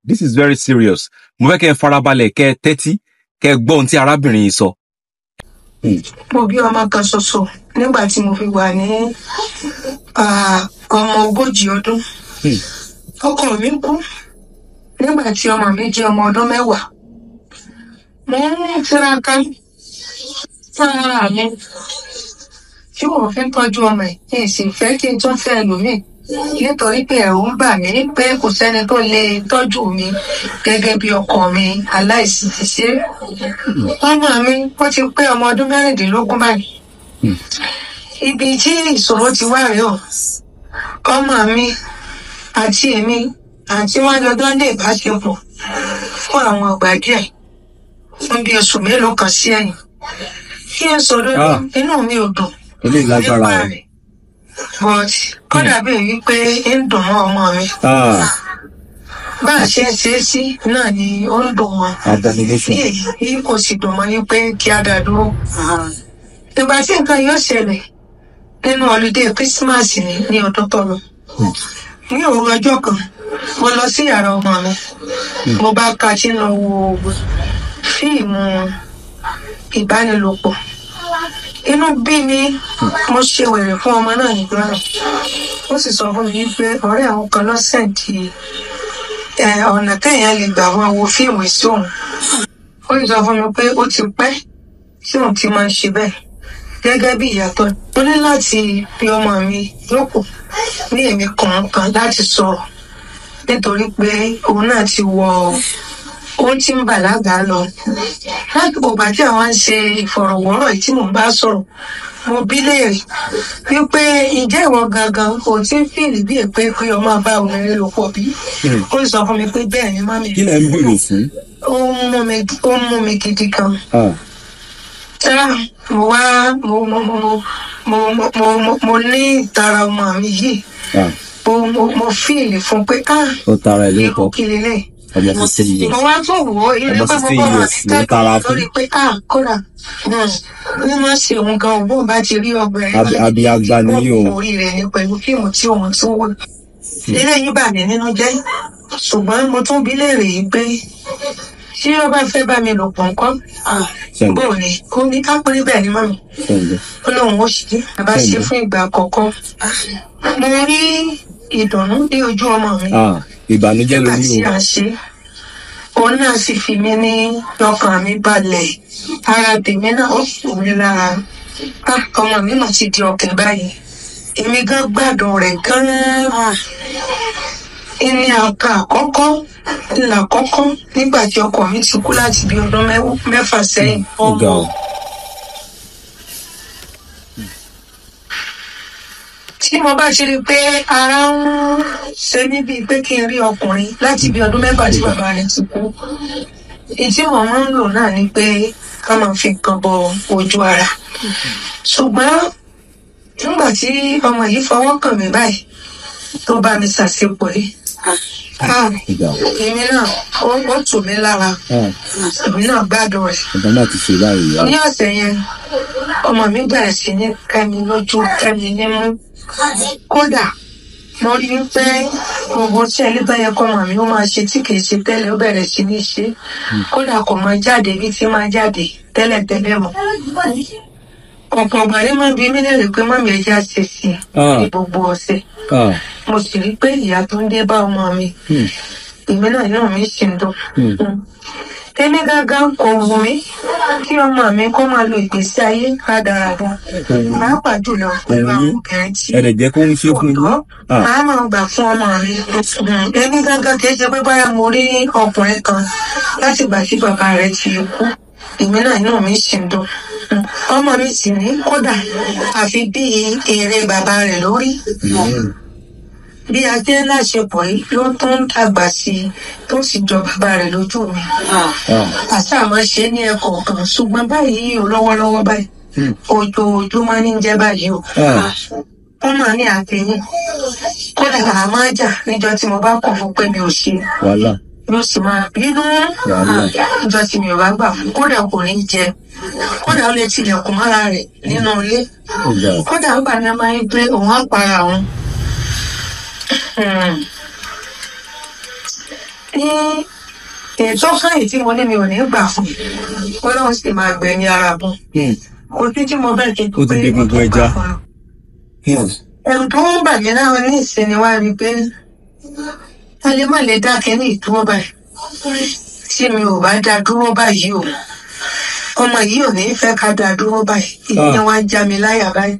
this is very serious. Mo fẹ́ kẹ́ farabalẹ̀ kẹ́ tẹ́tí kẹ́ gbọ́ ohun tí arábìnrin yìí sọ. Mo bí ọmọ kan ṣoṣo nígbà tí mo fi wà ní ọmọ 40 ọdún. Ọkọ mi kú nígbà tí ọmọ mi jẹ́ ọmọ ọdún 10. Mo ń tiraka fún ara mi tí mo fi ń tọ́jú ọmọ ẹ̀ kí n sì fẹ́ kí n tún fẹ́ ẹlòmíì nítorí pé ẹ̀rù ń bà mí pé kò sẹ́ni tó lè tọ́jú mi gẹ́gẹ́ bí ọkọ mi aláìsí ti ṣe. Ọmọ mi ó ti pé ọmọ ọdún 16 báyìí. Ibi tí ìṣòro ti wá rèé o. Ọmọ mi àti èmi àti wọn jọjọ ní ìbáṣepọ̀ fún àwọn ọgbà díẹ̀ fún bí oṣù mélòó kan sí ẹ̀yìn. Kí n sọ̀rọ̀ inú mi ò dùn. Ilé ìlágbára rẹ̀. But ó dàbí wípé ń dùn mọ́ ọmọ mi. Bá a ṣe ń ṣe é sí náà ni ó ń dùn wọn. Èyí kò sì dùn mọ́ ní pé kí á dá dúró. Ìgbà tí nǹkan yóò ṣẹlẹ̀ nínú holiday Christmas ní ọdún tó lọ. Ní òru ọjọ́ kan, mo lọ sí yàrá ọmọ mi. Mo bá ka tí ń lọ wo fíìmù ìbánilòpọ̀. Inú bí mi, mo ṣe wèrè fún ọmọ náà nígbà náà. Ó sì sọ fún mi pé ọ̀rẹ́ àwọn kan lọ sẹ́ǹdì ọ̀nà téèyàn lè gbà wọ́n wo fíìmù sí òun. Ó sì sọ fún mi pé ó ti pẹ́ tí òun ti máa ń ṣe bẹ́ẹ̀ gẹ́gẹ́ bí ìyàtọ̀. Mo ní láti fi ọmọ mi jókòó ní èmi kọ̀ọ̀kan láti sọ̀rọ̀ nítorí pé òun náà ti wọ ohun tí ń bàlágà lọ. Láti gbogbo àti àwọn ń ṣe ìfọ̀rọ̀wọ́rọ̀ yìí tí mò ń bá sọ̀rọ̀, mo bí léèrè wípé ǹjẹ́ ìwọ gangan kò tí ń fìlì bí èpè pé ọmọ bá obìnrin lò pọ̀ bí? Ó sọ fún mi pé bẹ́ẹ̀ ni mami. Kí lẹ ń bèrè fún? Ó mú mi gidi gan. Mo ní ìtara ọmọ mi yìí. Mo fìlì fún pé ó tara ẹ̀ lóko. Kí lélẹ̀. Ọmọ 16 years. Mo wá tún wò ó ilé pé mo bọ́ wọn ló tara fún. lórí pé kódà wọ́n máa ṣe òun gan òun bá ti rí ọgbẹ́ Àbí àgbà ni yóò. orí rẹ̀ ní pẹ̀lú fíìmù tí òun tún wò. Ilé yìí bà mí nínú jẹ́ ṣùgbọ́n mo tún bí léèrè yìí pé tí ó bá fẹ́ bá mi lò pọ̀ nǹkan bóò ni kó ní ká pé bẹ́ẹ̀ ni mọ́mi. Ó lóun ó ṣe bá ṣe fún ìgbà àkọ́kọ́. Mo rí ìdùnnú ní ojú ọmọ mi. Ìbànújẹ́ ló ní o. Nígbà tí a ṣe òun náà sì fi mí ní ọkàn mi balẹ̀. Ara tèmi náà ó fò mí lára. Ọmọ mi mà ti di ọkàn báyìí. Èmi gan gbádùn rẹ̀ gan-an. Ìní àkà àkọ́kọ́ ìlà àkọ́kọ́ nígbà tí ọkọ mi ti kú láti bí ọdún 6 sẹ́yìn. Tí mo bá ṣe rí pé ara ń ṣe mí bíi pé kí n rí ọkùnrin láti bí ọdún 4 tí bàbá rẹ̀ ti kú. Ìdí wọn máa ń lò náà ni pé ká máa fi nǹkan bọ ojú ara. Ṣùgbọ́n nígbà tí ọmọ yìí fọwọ́ kàn mí báyìí tó bá mi ṣàṣepọ̀ yìí. Èmi náà ó tù mí lára. Èmi náà gbádùn rẹ̀. Ọ̀gá náà ti ṣe báyìí. Ní ọ̀sẹ̀ yẹn, ọmọ mi bẹ̀rẹ̀ sí ní kẹ́mi lójú kẹ́mi nímú. Kódà mo rí pé gbogbo tí ẹni bá yẹ kọ́ mọ̀ mí ó máa ṣe tí kìí ṣe tẹ́lẹ̀ ó bẹ̀rẹ̀ sí ní ṣe. Kódà kò máa jáde bí tí máa jáde tẹ́lẹ̀ mọ́. Ọ̀pọ̀ ọ̀gbà ní máa bí mí lérè pé mọ́mí ẹja ṣe sí ní gbogbo ọ̀sẹ̀. Mo sì rí pé ìyá tó ń dé bá ọmọ mi. Èmi náà inú mi sì ń dùn. Tẹ́lẹ̀ gángan kò wù mí kí ọmọ mi kó máa lo ìgbésí ayé rádaràda. Pàápàá jùlọ pẹ̀lú àwọn obìnrin tí ẹ̀rẹ̀ kó ń ṣe fún yín. Màá máa gbà fún ọmọ mi. Tẹ́lẹ̀ gángan kì í ṣe pé báyà mo rí ọkùnrin kan láti ìgbà tí bàbá rẹ̀ ti kú. Èmi náà inú mi sì ń dùn. Ọmọ mi sì ní kódà àfi bí èrè bàbá rẹ̀ lórí. Bí a ti ń láṣepọ̀ yìí ló tó ń dàgbà sí i tó sì jọ bàbá rẹ̀ lójú mi. Àṣà máa ṣe ní ẹ̀kọ́ kan ṣùgbọ́n báyìí ò lọ́wọ́lọ́wọ́ báyìí. Ojoojúmọ́ ní jẹ́ báyìí o. Wọ́n máa ní àtẹ̀yìn. Kódà àá máa jà níjọ́ tí mo bá kọ̀ fún pé mi ò ṣe. Yóò sì máa bínú níjọ́ tí mi ò bá gbà fún. Kódà kò ní jẹ. Kódà ó lè tilẹ̀kùn mọ́ra rẹ̀ nínú ilé. Kódà ó bá mi máa ń gbé òun á para òun. ní ètò káyì tí mo ní mi ò ní gbà fún Ọlọ́run sì máa gbẹ̀yìn ara bọ̀ kò sí tí mo bẹ́ẹ̀ kí n tó pé gbogbo ẹja. ẹ̀rù tó ń bà mí náà ní ìsinmi wá rí pé a lè má lè dákẹ́ ní ìdúró báyìí tí mi ò bá dá dúró báyìí o ọmọ yìí ò ní fẹ́ ká dá dúró báyìí ìyẹn wá ń já mi láyà báyìí.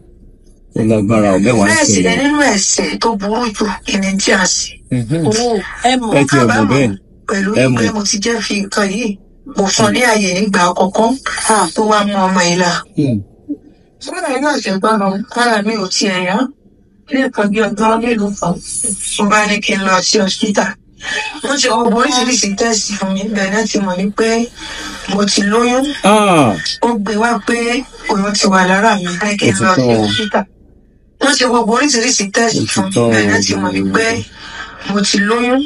Ó lágbára ọ̀ mẹ́wàá ń ṣe é nínú ẹ̀ṣẹ̀ tó burú jù ìní tí a sì. Ẹ ti ọ̀gbọ̀n bẹ́ẹ̀. Pẹ̀lú pé mo ti jẹ́ fi nǹkan yìí mo fún ní àyè nígbà àkọ́kọ́ tó wá mú ọmọ yìí la. Sọ́dà iná ìṣẹ̀gbọ́n lọ kára mi ò tiẹ̀ yá lẹ́ẹ̀kan bí ọjọ́ mélòó kan mo bá ní kí n lọ sí hospital. Wọ́n ti ọ̀bọ̀ oríṣiríṣi tẹ́sì fún mi bẹ́ẹ̀ náà ti mọ̀ ní pé mo ti lóyún. Ó gbé wá pé oyún ti wà lára mi ní kí n lọ sí hospital. Wọ́n ti ọ̀bọ̀ oríṣiríṣi tẹ́sì fún mi bẹ́ẹ̀ náà ti mọ̀ ní pé mo ti lóyún.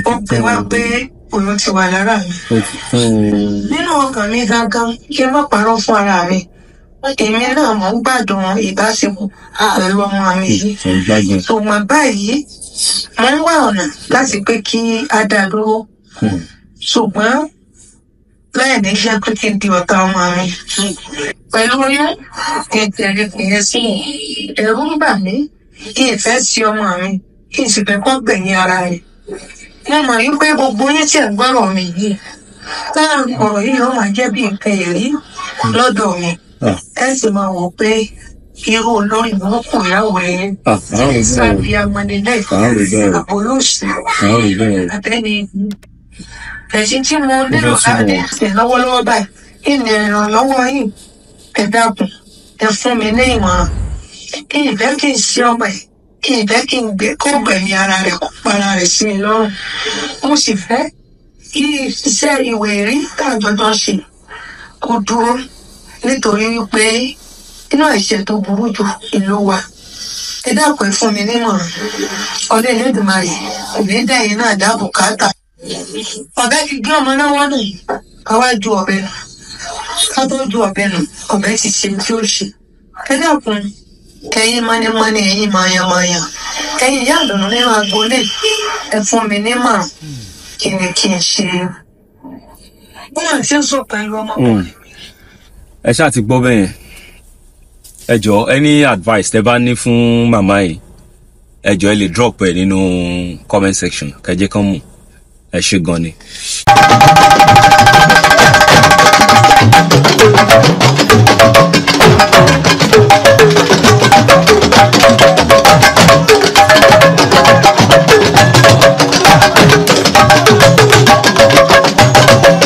Ó gbé wá pé oyún ti wà lára mi. Nínú ọkàn mi gangan kí n má parọ́ fún ara mi. Èmi náà mò ń gbádùn ìbáṣepọ̀ pẹ̀lú ọmọ mi yìí. Ṣùgbọ́n báyìí mo ń wá ọ̀nà láti pé kí a dá dúró. Ṣùgbọ́n láì ní iṣẹ́ pé kí n di ọ̀tá ọmọ mi. Pẹ̀lú oyún ẹ̀jẹ̀ ìyẹn sí ẹ̀rù ń bà mí kí n fẹ́ sí ọmọ mi kí n sì fẹ́ kọ́ gbẹ̀yìn ara rẹ̀. Mo mọ̀ wípé gbogbo yín tí ẹ̀ ń gbọ́rọ̀ mi yìí táwọn ọ̀rọ̀ yìí yóò máa jẹ́ bí nǹkan èrí lọ́dọ̀ mi. Ẹ sì máa wò pé irú olórí burúkú ìyàwó rẹ̀ sábì amadélẹ̀ àbólóòsì àtẹ́ni ẹ̀sìn tí mo nílò láti ṣe lọ́wọ́lọ́wọ́ báyìí kí ni ìrànlọ́wọ́ yìí ẹ dákun ẹ fún mi ní ìmọ̀ràn kí ìfẹ́ kí n ṣe ọmọ ẹ̀ kí ìfẹ́ kí n gbé kó gbẹ̀mí ara rẹ̀ kó para rẹ̀ sí mi lọ́rùn mo sì fẹ́ kí iṣẹ́ ìwé rí káàjọjọ́ ṣe kó dúró nítorí wípé inú ẹ̀ṣẹ̀ tó burú jù ìlú wa ẹ dákun ẹ fún mi nímọ̀ràn ọdẹ Elédùmarè kò ní dẹ́yìn náà dá bùkátà ọ̀bẹ ti gbé ọmọ náà wọ́n nù ká wá ju ọ̀bẹ nù ká tó ju ọ̀bẹ nù ọ̀bẹ ti ṣe tí ó ṣe ẹ dákun ẹ̀yin mọ́nímọ́ní ẹ̀yin mayanmayan ẹ̀yin ìyá àdùnnú nínú agboolé ẹ fún mi nímọ̀ràn kí ni kí n ṣe bọ́lá tí ń sọ pẹ̀lú ọmọkùnrin. Ẹ ṣáà ti gbọ́ bẹ́ẹ̀ yẹn. Ẹ jọ̀ọ́ any advice tẹ́ bá ní fún màmá yìí ẹ jọ̀ọ́ ẹ lè drop ẹ nínú comment section kẹ́ jẹ́ kán mọ̀. Ẹ ṣé gan ni.